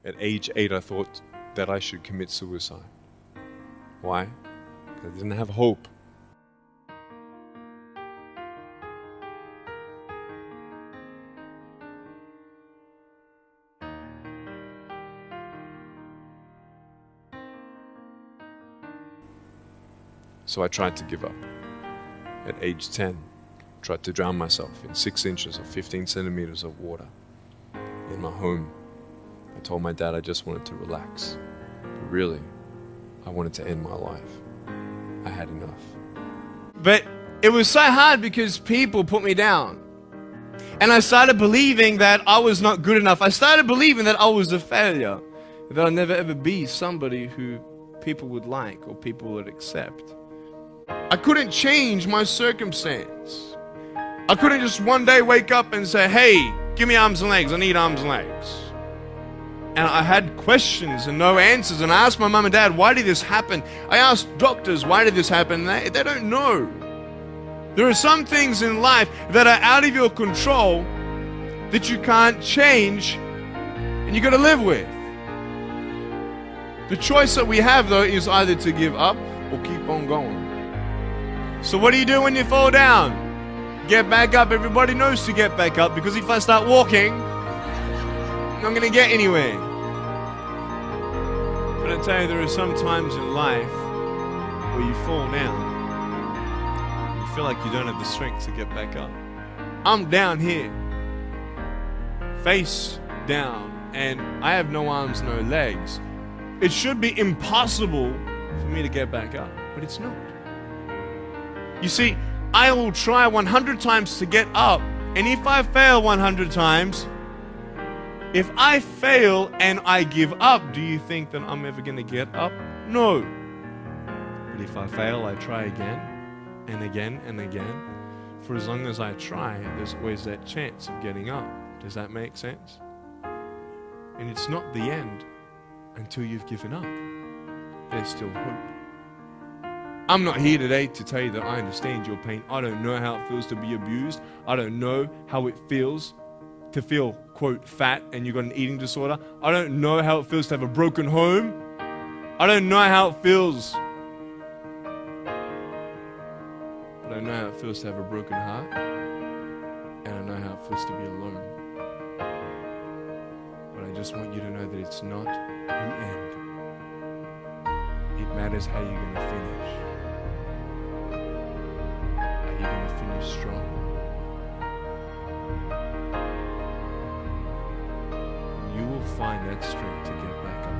At age 8, I thought that I should commit suicide. Why? Because I didn't have hope. So I tried to give up. At age 10, tried to drown myself in 6 inches or 15 centimeters of water in my home. I told my dad I just wanted to relax. But really, I wanted to end my life. I had enough. But it was so hard because people put me down. And I started believing that I was not good enough. I started believing that I was a failure. That I'd never ever be somebody who people would like or people would accept. I couldn't change my circumstance. I couldn't just one day wake up and say, hey, give me arms and legs, I need arms and legs. And I had questions and no answers. And I asked my mum and dad, why did this happen? I asked doctors, why did this happen? They don't know. There are some things in life that are out of your control that you can't change and you got to live with. The choice that we have, though, is either to give up or keep on going. So what do you do when you fall down? Get back up. Everybody knows to get back up, because if I start walking, I'm not going to get anywhere. But I tell you, there are some times in life where you fall down. You feel like you don't have the strength to get back up. I'm down here, face down, and I have no arms, no legs. It should be impossible for me to get back up, but it's not. You see, I will try 100 times to get up, and if I fail 100 times, if I fail and I give up, do you think that I'm ever going to get up? No. But if I fail, I try again and again and again. For as long as I try, there's always that chance of getting up. Does that make sense? And it's not the end until you've given up. There's still hope. I'm not here today to tell you that I understand your pain. I don't know how it feels to be abused. I don't know how it feels to feel, quote, fat and you've got an eating disorder. I don't know how it feels to have a broken home. I don't know how it feels. But I know how it feels to have a broken heart. And I know how it feels to be alone. But I just want you to know that it's not the end. It matters how you're going to finish. Are you going to finish strong? You will find that strength to get back up.